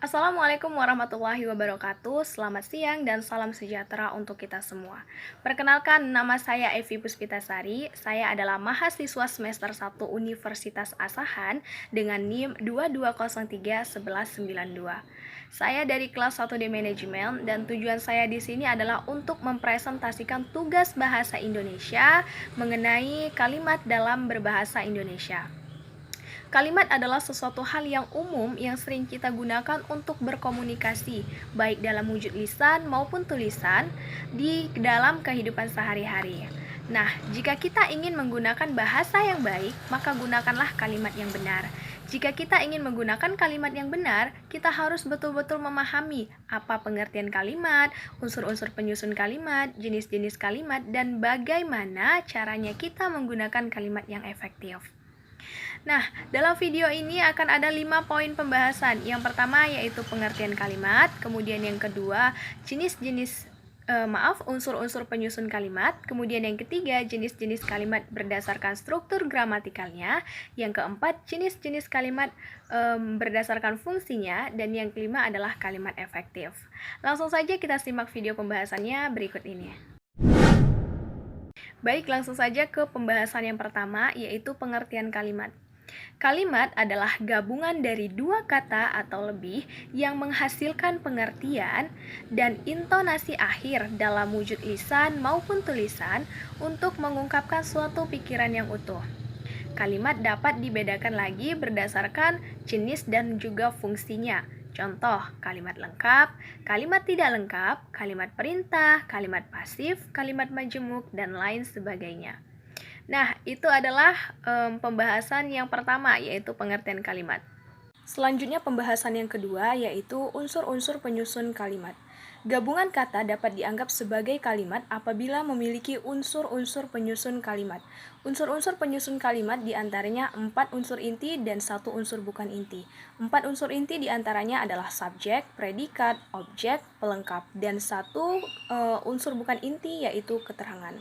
Assalamualaikum warahmatullahi wabarakatuh. Selamat siang dan salam sejahtera untuk kita semua. Perkenalkan, nama saya Evi Puspitasari. Saya adalah mahasiswa semester 1 Universitas Asahan dengan NIM 22031192. Saya dari kelas 1D Manajemen dan tujuan saya di sini adalah untuk mempresentasikan tugas bahasa Indonesia mengenai kalimat dalam berbahasa Indonesia. Kalimat adalah sesuatu hal yang umum yang sering kita gunakan untuk berkomunikasi, baik dalam wujud lisan maupun tulisan di dalam kehidupan sehari-hari. Nah, jika kita ingin menggunakan bahasa yang baik, maka gunakanlah kalimat yang benar. Jika kita ingin menggunakan kalimat yang benar, kita harus betul-betul memahami apa pengertian kalimat, unsur-unsur penyusun kalimat, jenis-jenis kalimat, dan bagaimana caranya kita menggunakan kalimat yang efektif. Nah, dalam video ini akan ada 5 poin pembahasan. Yang pertama yaitu pengertian kalimat, kemudian yang kedua unsur-unsur penyusun kalimat, kemudian yang ketiga jenis-jenis kalimat berdasarkan struktur gramatikalnya, yang keempat jenis-jenis kalimat berdasarkan fungsinya, dan yang kelima adalah kalimat efektif. Langsung saja kita simak video pembahasannya berikut ini. Baik, langsung saja ke pembahasan yang pertama, yaitu pengertian kalimat. Kalimat adalah gabungan dari dua kata atau lebih yang menghasilkan pengertian dan intonasi akhir dalam wujud lisan maupun tulisan untuk mengungkapkan suatu pikiran yang utuh. Kalimat dapat dibedakan lagi berdasarkan jenis dan juga fungsinya. Contoh, kalimat lengkap, kalimat tidak lengkap, kalimat perintah, kalimat pasif, kalimat majemuk, dan lain sebagainya. Nah, itu adalah pembahasan yang pertama, yaitu pengertian kalimat. Selanjutnya pembahasan yang kedua, yaitu unsur-unsur penyusun kalimat. Gabungan kata dapat dianggap sebagai kalimat apabila memiliki unsur-unsur penyusun kalimat. Unsur-unsur penyusun kalimat diantaranya 4 unsur inti dan 1 unsur bukan inti. 4 unsur inti diantaranya adalah subjek, predikat, objek, pelengkap, dan 1 unsur bukan inti yaitu keterangan.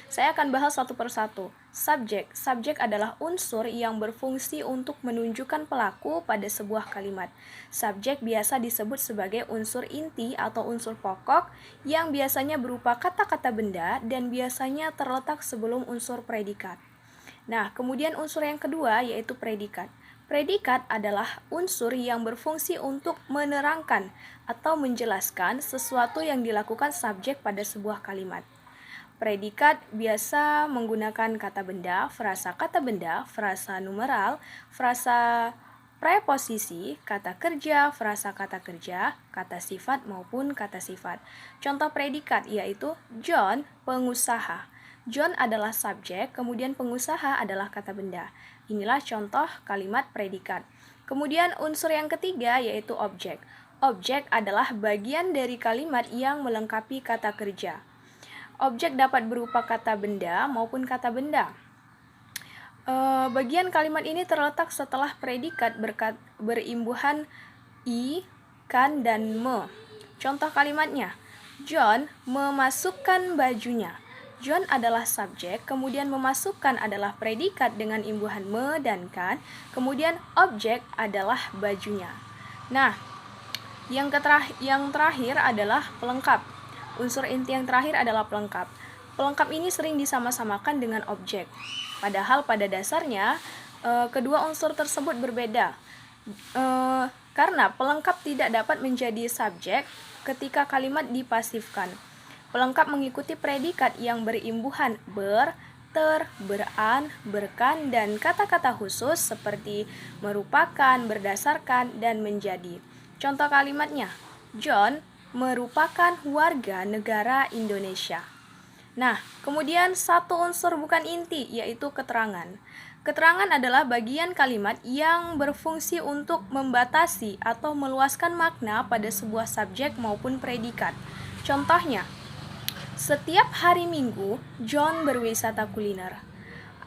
Saya akan bahas satu persatu. Subjek. Subjek adalah unsur yang berfungsi untuk menunjukkan pelaku pada sebuah kalimat. Subjek biasa disebut sebagai unsur inti atau unsur pokok yang biasanya berupa kata-kata benda dan biasanya terletak sebelum unsur predikat. Nah, kemudian unsur yang kedua yaitu predikat. Predikat adalah unsur yang berfungsi untuk menerangkan atau menjelaskan sesuatu yang dilakukan subjek pada sebuah kalimat. Predikat biasa menggunakan kata benda, frasa numeral, frasa preposisi, kata kerja, frasa kata kerja, kata sifat maupun kata sifat. Contoh predikat yaitu John, pengusaha. John adalah subjek, kemudian pengusaha adalah kata benda. Inilah contoh kalimat predikat. Kemudian unsur yang ketiga yaitu objek. Objek adalah bagian dari kalimat yang melengkapi kata kerja. Objek dapat berupa kata benda maupun kata benda. Bagian kalimat ini terletak setelah predikat berimbuhan i, kan, dan me. Contoh kalimatnya, John memasukkan bajunya. John adalah subjek, kemudian memasukkan adalah predikat dengan imbuhan me dan kan, kemudian objek adalah bajunya. Nah, yang terakhir adalah pelengkap. Unsur inti yang terakhir adalah pelengkap. Pelengkap ini sering disama-samakan dengan objek. Padahal pada dasarnya kedua unsur tersebut berbeda. Karena pelengkap tidak dapat menjadi subjek ketika kalimat dipasifkan. Pelengkap mengikuti predikat yang berimbuhan ber, ter, beran, berkan, dan kata-kata khusus seperti merupakan, berdasarkan, dan menjadi. Contoh kalimatnya, John merupakan warga negara Indonesia. Nah, kemudian satu unsur bukan inti, yaitu keterangan. Keterangan adalah bagian kalimat yang berfungsi untuk membatasi atau meluaskan makna pada sebuah subjek maupun predikat. Contohnya, setiap hari Minggu, John berwisata kuliner.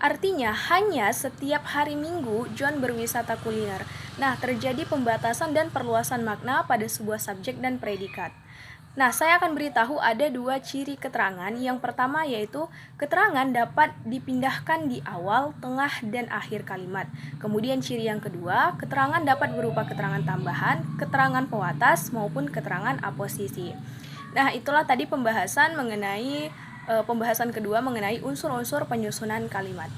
Artinya, hanya setiap hari Minggu John berwisata kuliner. Nah, terjadi pembatasan dan perluasan makna pada sebuah subjek dan predikat. Nah, saya akan beritahu ada dua ciri keterangan. Yang pertama yaitu keterangan dapat dipindahkan di awal, tengah, dan akhir kalimat. Kemudian ciri yang kedua, keterangan dapat berupa keterangan tambahan, keterangan pewatas, maupun keterangan aposisi. Nah, itulah tadi pembahasan kedua mengenai unsur-unsur penyusunan kalimat.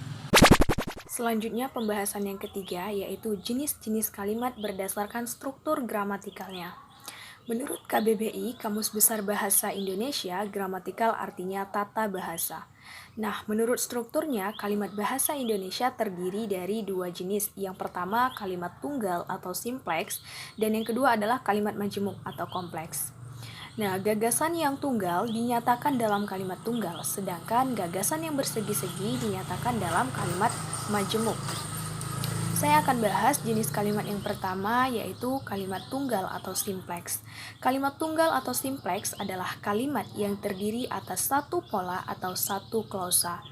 Selanjutnya pembahasan yang ketiga yaitu jenis-jenis kalimat berdasarkan struktur gramatikalnya. Menurut KBBI, Kamus Besar Bahasa Indonesia, gramatikal artinya tata bahasa. Nah, menurut strukturnya, kalimat bahasa Indonesia terdiri dari dua jenis. Yang pertama, kalimat tunggal atau simpleks, dan yang kedua adalah kalimat majemuk atau kompleks. Nah, gagasan yang tunggal dinyatakan dalam kalimat tunggal, sedangkan gagasan yang bersegi-segi dinyatakan dalam kalimat majemuk. Saya akan bahas jenis kalimat yang pertama, yaitu kalimat tunggal atau simpleks. Kalimat tunggal atau simpleks adalah kalimat yang terdiri atas satu pola atau satu klausa.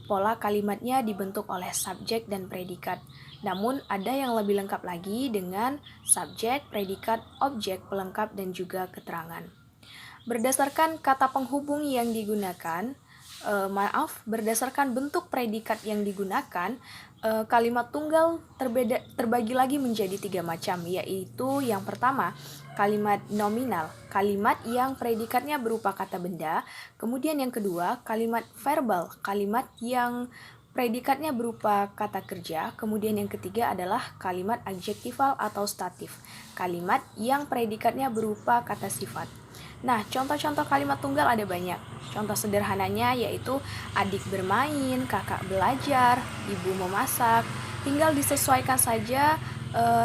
Pola kalimatnya dibentuk oleh subjek dan predikat. Namun, ada yang lebih lengkap lagi dengan subjek, predikat, objek, pelengkap, dan juga keterangan. Berdasarkan kata penghubung yang digunakan, berdasarkan bentuk predikat yang digunakan, kalimat tunggal terbagi lagi menjadi 3 macam, yaitu yang pertama, kalimat nominal, kalimat yang predikatnya berupa kata benda. Kemudian yang kedua, kalimat verbal, kalimat yang predikatnya berupa kata kerja. Kemudian yang ketiga adalah kalimat adjektifal atau statif, kalimat yang predikatnya berupa kata sifat. Nah, contoh-contoh kalimat tunggal ada banyak. Contoh sederhananya yaitu adik bermain, kakak belajar, ibu memasak. Tinggal disesuaikan saja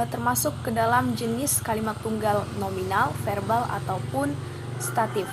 termasuk ke dalam jenis kalimat tunggal nominal, verbal, ataupun statif.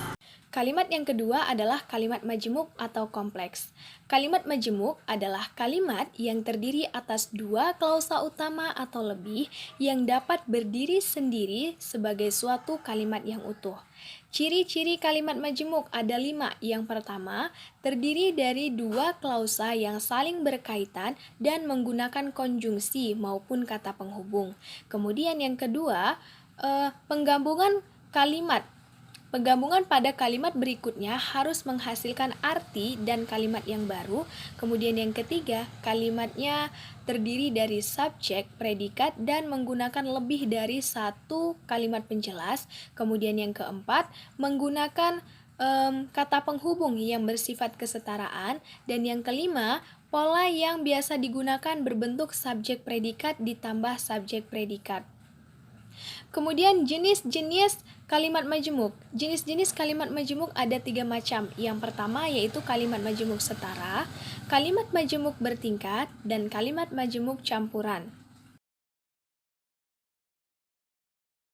Kalimat yang kedua adalah kalimat majemuk atau kompleks. Kalimat majemuk adalah kalimat yang terdiri atas dua klausa utama atau lebih yang dapat berdiri sendiri sebagai suatu kalimat yang utuh. Ciri-ciri kalimat majemuk ada 5. Yang pertama, terdiri dari dua klausa yang saling berkaitan dan menggunakan konjungsi maupun kata penghubung. Kemudian yang kedua, penggabungan kalimat. Penggabungan pada kalimat berikutnya harus menghasilkan arti dan kalimat yang baru. Kemudian yang ketiga, kalimatnya terdiri dari subjek, predikat, dan menggunakan lebih dari satu kalimat penjelas. Kemudian yang keempat, menggunakan kata penghubung yang bersifat kesetaraan. Dan yang kelima, pola yang biasa digunakan berbentuk subjek predikat ditambah subjek predikat. Kemudian jenis-jenis kalimat majemuk. Jenis-jenis kalimat majemuk ada 3 macam. Yang pertama yaitu kalimat majemuk setara, kalimat majemuk bertingkat, dan kalimat majemuk campuran.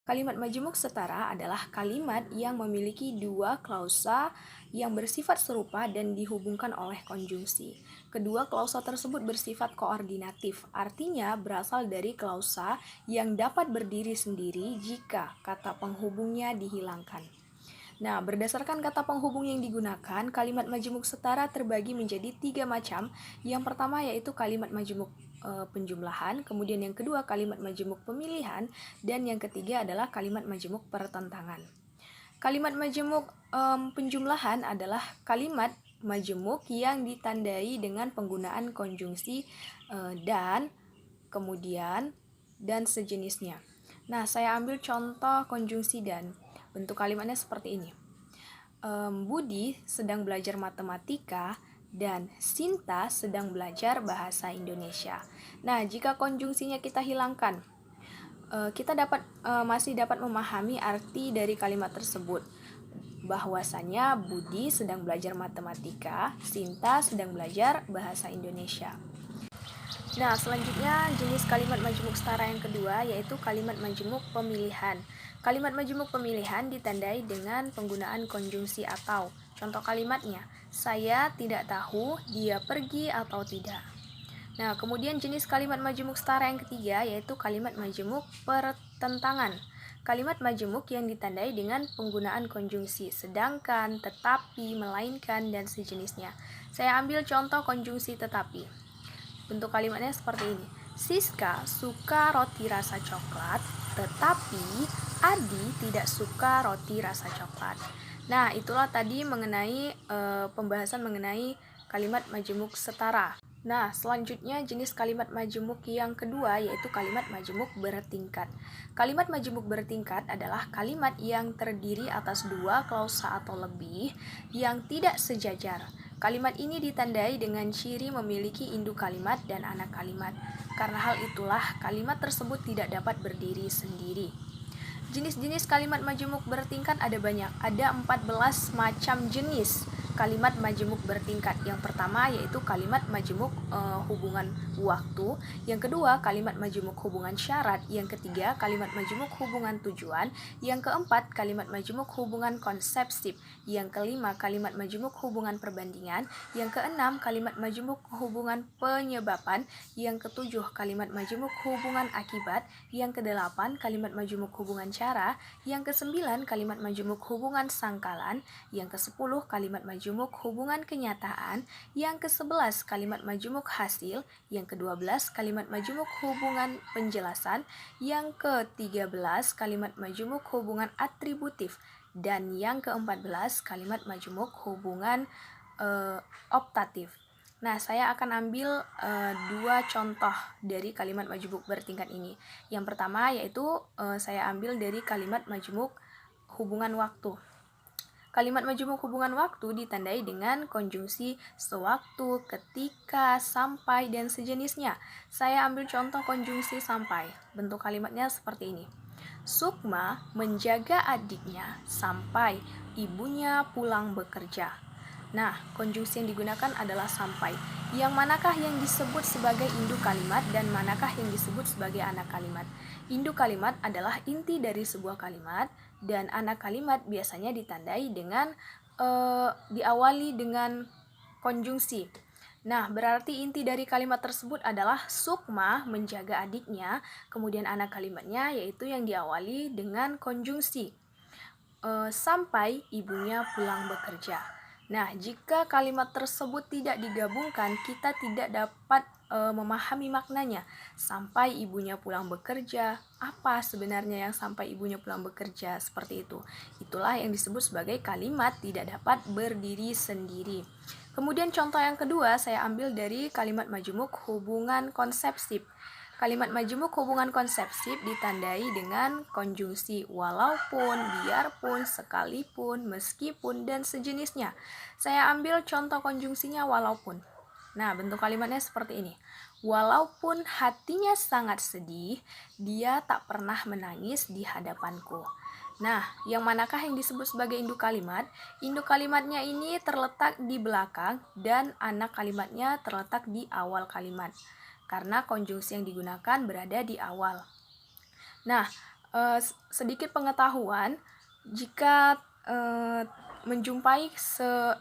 Kalimat majemuk setara adalah kalimat yang memiliki dua klausa yang bersifat serupa dan dihubungkan oleh konjungsi. Kedua klausa tersebut bersifat koordinatif, artinya berasal dari klausa yang dapat berdiri sendiri jika kata penghubungnya dihilangkan. Nah, berdasarkan kata penghubung yang digunakan, kalimat majemuk setara terbagi menjadi 3 macam. Yang pertama yaitu kalimat majemuk penjumlahan, kemudian yang kedua kalimat majemuk pemilihan, dan yang ketiga adalah kalimat majemuk pertentangan. Kalimat majemuk penjumlahan adalah kalimat majemuk yang ditandai dengan penggunaan konjungsi dan, kemudian, dan sejenisnya. Nah, saya ambil contoh konjungsi dan. Bentuk kalimatnya seperti ini. Budi sedang belajar matematika dan Sinta sedang belajar bahasa Indonesia. Nah, jika konjungsinya kita hilangkan, kita masih dapat memahami arti dari kalimat tersebut. Bahwasanya Budi sedang belajar matematika, Sinta sedang belajar bahasa Indonesia. Nah, selanjutnya jenis kalimat majemuk setara yang kedua yaitu kalimat majemuk pemilihan. Kalimat majemuk pemilihan ditandai dengan penggunaan konjungsi atau. Contoh kalimatnya, saya tidak tahu dia pergi atau tidak. Nah, kemudian jenis kalimat majemuk setara yang ketiga yaitu kalimat majemuk pertentangan. Kalimat majemuk yang ditandai dengan penggunaan konjungsi, sedangkan, tetapi, melainkan, dan sejenisnya. Saya ambil contoh konjungsi tetapi. Bentuk kalimatnya seperti ini. Siska suka roti rasa coklat, tetapi Adi tidak suka roti rasa coklat. Nah, itulah tadi mengenai pembahasan mengenai kalimat majemuk setara. Nah, selanjutnya jenis kalimat majemuk yang kedua yaitu kalimat majemuk bertingkat. Kalimat majemuk bertingkat adalah kalimat yang terdiri atas dua klausa atau lebih yang tidak sejajar. Kalimat ini ditandai dengan ciri memiliki induk kalimat dan anak kalimat. Karena hal itulah kalimat tersebut tidak dapat berdiri sendiri. Jenis-jenis kalimat majemuk bertingkat ada banyak. Ada 14 macam jenis kalimat majemuk bertingkat. Yang pertama yaitu kalimat majemuk hubungan waktu. Yang kedua kalimat majemuk hubungan syarat. Yang ketiga kalimat majemuk hubungan tujuan. Yang keempat kalimat majemuk hubungan konsepsif. Yang kelima kalimat majemuk hubungan perbandingan. Yang keenam kalimat majemuk hubungan penyebaban. Yang ketujuh kalimat majemuk hubungan akibat. Yang kedelapan kalimat majemuk hubungan cara. Yang kesembilan kalimat majemuk hubungan sangkalan. Yang kesepuluh kalimat majemuk hubungan kenyataan. Yang ke-11 kalimat majemuk hasil. Yang ke-12 kalimat majemuk hubungan penjelasan. Yang ke-13 kalimat majemuk hubungan atributif. Dan yang ke-14 kalimat majemuk hubungan optatif. Nah, saya akan ambil dua contoh dari kalimat majemuk bertingkat ini. Yang pertama yaitu saya ambil dari kalimat majemuk hubungan waktu. Kalimat majemuk hubungan waktu ditandai dengan konjungsi sewaktu, ketika, sampai, dan sejenisnya. Saya ambil contoh konjungsi sampai. Bentuk kalimatnya seperti ini. Sukma menjaga adiknya sampai ibunya pulang bekerja. Nah, konjungsi yang digunakan adalah sampai. Yang manakah yang disebut sebagai induk kalimat dan manakah yang disebut sebagai anak kalimat? Induk kalimat adalah inti dari sebuah kalimat dan anak kalimat biasanya ditandai dengan diawali dengan konjungsi. Nah, berarti inti dari kalimat tersebut adalah Sukma menjaga adiknya, kemudian anak kalimatnya yaitu yang diawali dengan konjungsi. Sampai ibunya pulang bekerja. Nah, jika kalimat tersebut tidak digabungkan, kita tidak dapat memahami maknanya. Sampai ibunya pulang bekerja, apa sebenarnya yang sampai ibunya pulang bekerja? Seperti itu. Itulah yang disebut sebagai kalimat tidak dapat berdiri sendiri. Kemudian contoh yang kedua saya ambil dari kalimat majemuk hubungan konsepsif. Kalimat majemuk hubungan konsepsif ditandai dengan konjungsi walaupun, biarpun, sekalipun, meskipun, dan sejenisnya. Saya ambil contoh konjungsinya walaupun. Nah, bentuk kalimatnya seperti ini. Walaupun hatinya sangat sedih, dia tak pernah menangis di hadapanku. Nah, yang manakah yang disebut sebagai induk kalimat? Induk kalimatnya ini terletak di belakang dan anak kalimatnya terletak di awal kalimat. Karena konjungsi yang digunakan berada di awal. Nah, sedikit pengetahuan, jika menjumpai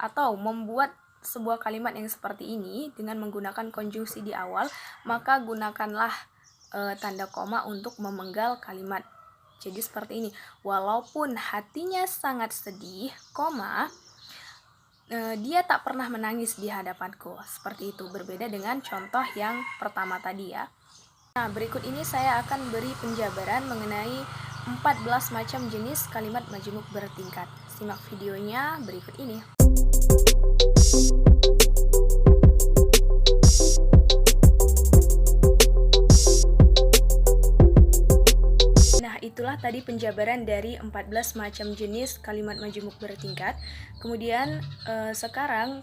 atau membuat sebuah kalimat yang seperti ini dengan menggunakan konjungsi di awal, maka gunakanlah tanda koma untuk memenggal kalimat. Jadi seperti ini, walaupun hatinya sangat sedih, koma, dia tak pernah menangis di hadapanku. Seperti itu, berbeda dengan contoh yang pertama tadi ya. Nah, berikut ini saya akan beri penjabaran mengenai 14 macam jenis kalimat majemuk bertingkat. Simak videonya berikut ini. Itulah tadi penjabaran dari 14 macam jenis kalimat majemuk bertingkat. Kemudian sekarang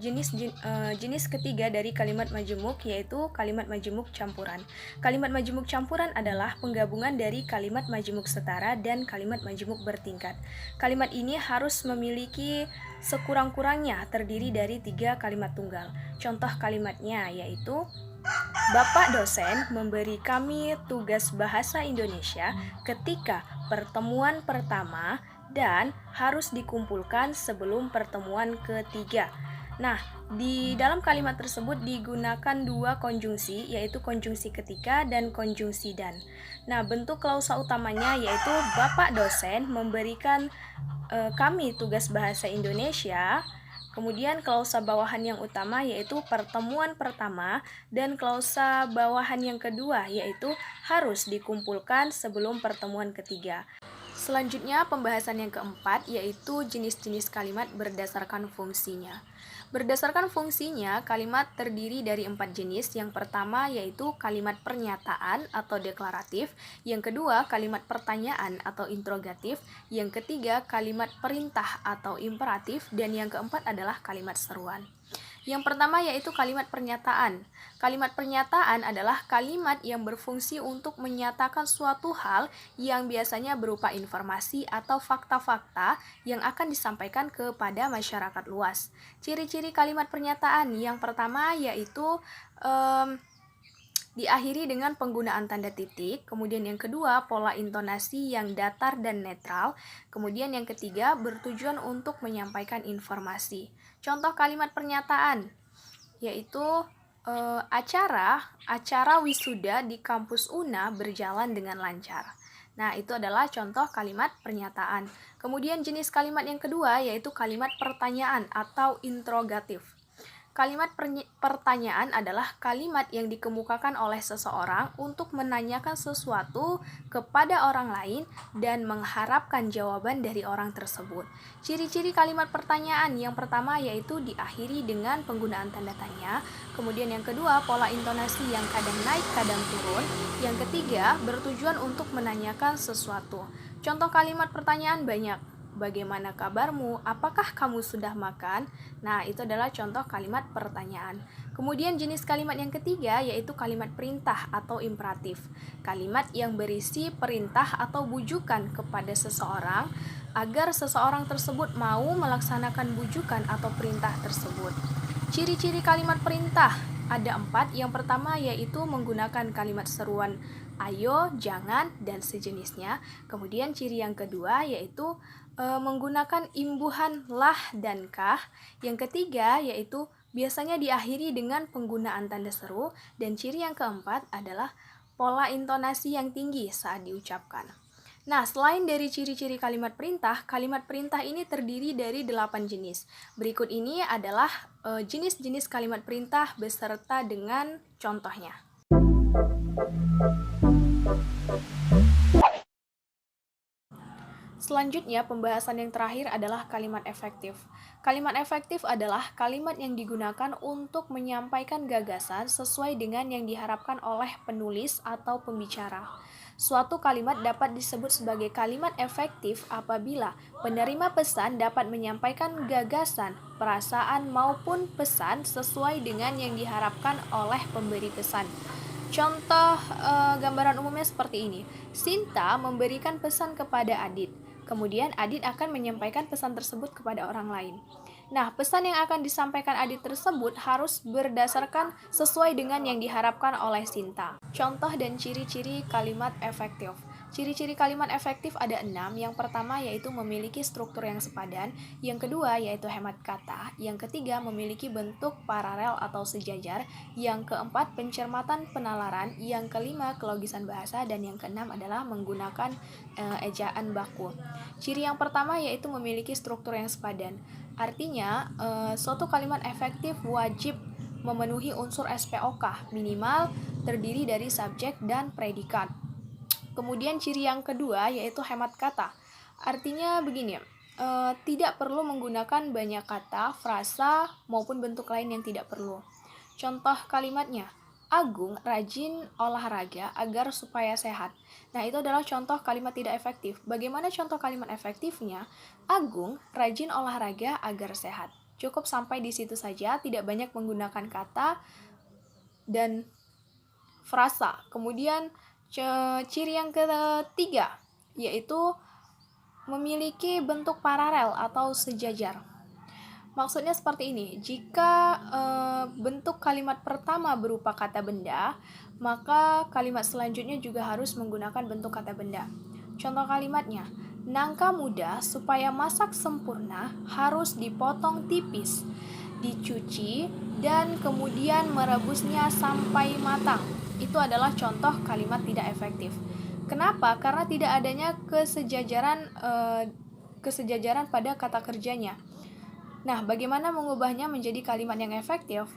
jenis ketiga dari kalimat majemuk yaitu kalimat majemuk campuran. Kalimat majemuk campuran adalah penggabungan dari kalimat majemuk setara dan kalimat majemuk bertingkat. Kalimat ini harus memiliki sekurang-kurangnya terdiri dari 3 kalimat tunggal. Contoh kalimatnya yaitu Bapak dosen memberi kami tugas bahasa Indonesia ketika pertemuan pertama dan harus dikumpulkan sebelum pertemuan ketiga. Nah, di dalam kalimat tersebut digunakan 2 konjungsi, yaitu konjungsi ketika dan konjungsi dan. Nah, bentuk klausa utamanya yaitu Bapak dosen memberikan kami tugas bahasa Indonesia Kemudian klausa bawahan yang utama yaitu pertemuan pertama, dan klausa bawahan yang kedua yaitu harus dikumpulkan sebelum pertemuan ketiga. Selanjutnya pembahasan yang keempat yaitu jenis-jenis kalimat berdasarkan fungsinya. Berdasarkan fungsinya, kalimat terdiri dari 4 jenis. Yang pertama yaitu kalimat pernyataan atau deklaratif, yang kedua kalimat pertanyaan atau interrogatif, yang ketiga kalimat perintah atau imperatif, dan yang keempat adalah kalimat seruan. Yang pertama yaitu kalimat pernyataan. Kalimat pernyataan adalah kalimat yang berfungsi untuk menyatakan suatu hal yang biasanya berupa informasi atau fakta-fakta yang akan disampaikan kepada masyarakat luas. Ciri-ciri kalimat pernyataan yang pertama yaitu diakhiri dengan penggunaan tanda titik, kemudian yang kedua pola intonasi yang datar dan netral, kemudian yang ketiga bertujuan untuk menyampaikan informasi. Contoh kalimat pernyataan yaitu acara wisuda di kampus UNA berjalan dengan lancar. Nah, itu adalah contoh kalimat pernyataan. Kemudian jenis kalimat yang kedua yaitu kalimat pertanyaan atau interrogatif. Kalimat pertanyaan adalah kalimat yang dikemukakan oleh seseorang untuk menanyakan sesuatu kepada orang lain dan mengharapkan jawaban dari orang tersebut. Ciri-ciri kalimat pertanyaan yang pertama yaitu diakhiri dengan penggunaan tanda tanya, kemudian yang kedua pola intonasi yang kadang naik kadang turun, yang ketiga bertujuan untuk menanyakan sesuatu. Contoh kalimat pertanyaan banyak. Bagaimana kabarmu? Apakah kamu sudah makan? Nah, itu adalah contoh kalimat pertanyaan. Kemudian jenis kalimat yang ketiga yaitu kalimat perintah atau imperatif. Kalimat yang berisi perintah atau bujukan kepada seseorang agar seseorang tersebut mau melaksanakan bujukan atau perintah tersebut. Ciri-ciri kalimat perintah ada 4. Yang pertama yaitu menggunakan kalimat seruan ayo, jangan, dan sejenisnya. Kemudian ciri yang kedua yaitu menggunakan imbuhan lah dan kah. Yang ketiga yaitu biasanya diakhiri dengan penggunaan tanda seru, dan ciri yang keempat adalah pola intonasi yang tinggi saat diucapkan. Nah, selain dari ciri-ciri kalimat perintah ini terdiri dari 8 jenis. Berikut ini adalah jenis-jenis kalimat perintah beserta dengan contohnya. Selanjutnya, pembahasan yang terakhir adalah kalimat efektif. Kalimat efektif adalah kalimat yang digunakan untuk menyampaikan gagasan sesuai dengan yang diharapkan oleh penulis atau pembicara. Suatu kalimat dapat disebut sebagai kalimat efektif apabila penerima pesan dapat menyampaikan gagasan, perasaan, maupun pesan sesuai dengan yang diharapkan oleh pemberi pesan. Contoh gambaran umumnya seperti ini. Sinta memberikan pesan kepada Adit. Kemudian Adit akan menyampaikan pesan tersebut kepada orang lain. Nah, pesan yang akan disampaikan Adit tersebut harus berdasarkan sesuai dengan yang diharapkan oleh Sinta. Contoh dan ciri-ciri kalimat efektif. Ciri-ciri kalimat efektif ada 6. Yang pertama yaitu memiliki struktur yang sepadan, yang kedua yaitu hemat kata, yang ketiga memiliki bentuk paralel atau sejajar, yang keempat pencermatan penalaran, yang kelima kelogisan bahasa, dan yang keenam adalah menggunakan ejaan baku. Ciri yang pertama yaitu memiliki struktur yang sepadan. Artinya, suatu kalimat efektif wajib memenuhi unsur SPOK, minimal terdiri dari subjek dan predikat. Kemudian ciri yang kedua yaitu hemat kata. Artinya begini, tidak perlu menggunakan banyak kata, frasa, maupun bentuk lain yang tidak perlu. Contoh kalimatnya, Agung rajin olahraga agar supaya sehat. Nah, itu adalah contoh kalimat tidak efektif. Bagaimana contoh kalimat efektifnya? Agung rajin olahraga agar sehat. Cukup sampai di situ saja, tidak banyak menggunakan kata dan frasa. Kemudian ciri yang ketiga yaitu memiliki bentuk paralel atau sejajar. Maksudnya seperti ini, jika bentuk kalimat pertama berupa kata benda, maka kalimat selanjutnya juga harus menggunakan bentuk kata benda. Contoh kalimatnya, nangka muda supaya masak sempurna harus dipotong tipis, dicuci, dan kemudian merebusnya sampai matang. Itu adalah contoh kalimat tidak efektif. Kenapa? Karena tidak adanya kesejajaran pada kata kerjanya. Nah, bagaimana mengubahnya menjadi kalimat yang efektif?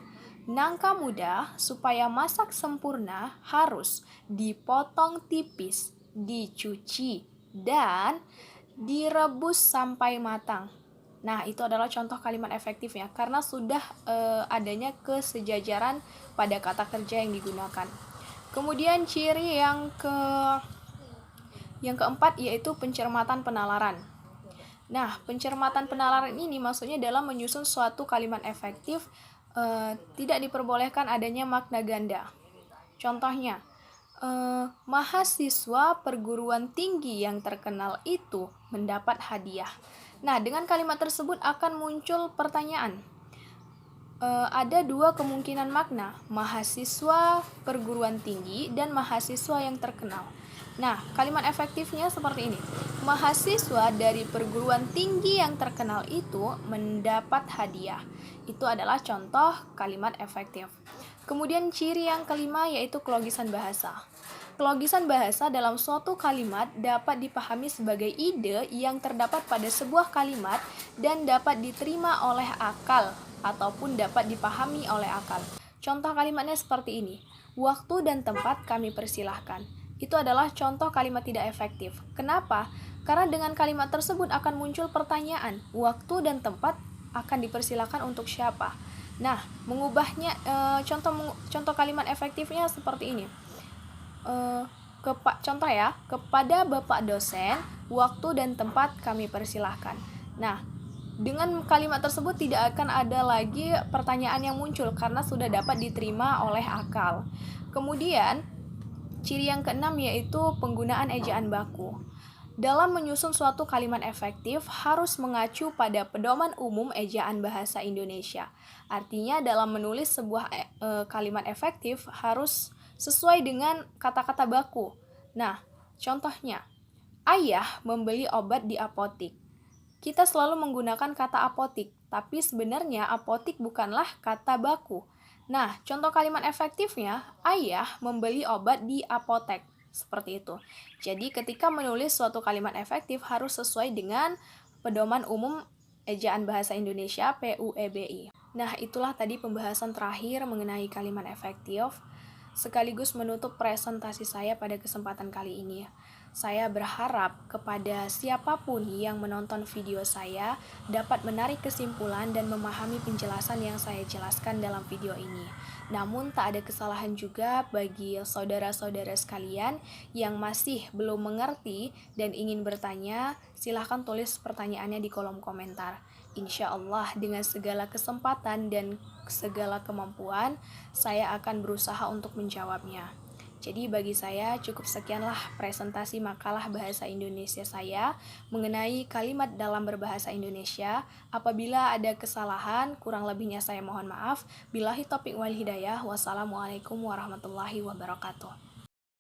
Nangka muda supaya masak sempurna harus dipotong tipis, dicuci, dan direbus sampai matang. Nah, itu adalah contoh kalimat efektif ya, karena sudah adanya kesejajaran pada kata kerja yang digunakan. Kemudian ciri yang keempat yaitu pencermatan penalaran. Nah, pencermatan penalaran ini maksudnya dalam menyusun suatu kalimat efektif tidak diperbolehkan adanya makna ganda. Contohnya, mahasiswa perguruan tinggi yang terkenal itu mendapat hadiah. Nah, dengan kalimat tersebut akan muncul pertanyaan. Ada dua kemungkinan makna, mahasiswa perguruan tinggi dan mahasiswa yang terkenal. Nah, kalimat efektifnya seperti ini. Mahasiswa dari perguruan tinggi yang terkenal itu mendapat hadiah. Itu adalah contoh kalimat efektif. Kemudian ciri yang kelima yaitu kelogisan bahasa. Kelogisan bahasa dalam suatu kalimat dapat dipahami sebagai ide yang terdapat pada sebuah kalimat dan dapat diterima oleh akal ataupun dapat dipahami oleh akal. Contoh kalimatnya seperti ini. Waktu dan tempat kami persilahkan. Itu adalah contoh kalimat tidak efektif. Kenapa? Karena dengan kalimat tersebut akan muncul pertanyaan. Waktu dan tempat akan dipersilahkan untuk siapa? Nah, mengubahnya contoh kalimat efektifnya seperti ini. Contoh ya, kepada Bapak dosen, waktu dan tempat kami persilahkan. Nah, dengan kalimat tersebut tidak akan ada lagi pertanyaan yang muncul karena sudah dapat diterima oleh akal. Kemudian, ciri yang keenam yaitu penggunaan ejaan baku. Dalam menyusun suatu kalimat efektif harus mengacu pada pedoman umum ejaan bahasa Indonesia. Artinya dalam menulis sebuah kalimat efektif harus sesuai dengan kata-kata baku. Nah, contohnya, ayah membeli obat di apotik. Kita selalu menggunakan kata apotik, tapi sebenarnya apotik bukanlah kata baku. Nah, contoh kalimat efektifnya, ayah membeli obat di apotek. Seperti itu. Jadi, ketika menulis suatu kalimat efektif harus sesuai dengan pedoman umum ejaan bahasa Indonesia PUEBI. Nah, itulah tadi pembahasan terakhir mengenai kalimat efektif. Sekaligus menutup presentasi saya pada kesempatan kali ini. Saya berharap kepada siapapun yang menonton video saya dapat menarik kesimpulan dan memahami penjelasan yang saya jelaskan dalam video ini. Namun tak ada kesalahan juga bagi saudara-saudara sekalian yang masih belum mengerti dan ingin bertanya, silahkan tulis pertanyaannya di kolom komentar. Insya Allah dengan segala kesempatan dan segala kemampuan, saya akan berusaha untuk menjawabnya. Jadi bagi saya cukup sekianlah presentasi makalah bahasa Indonesia saya mengenai kalimat dalam berbahasa Indonesia. Apabila ada kesalahan, kurang lebihnya saya mohon maaf. Billahi taufiq wal hidayah. Wassalamualaikum warahmatullahi wabarakatuh.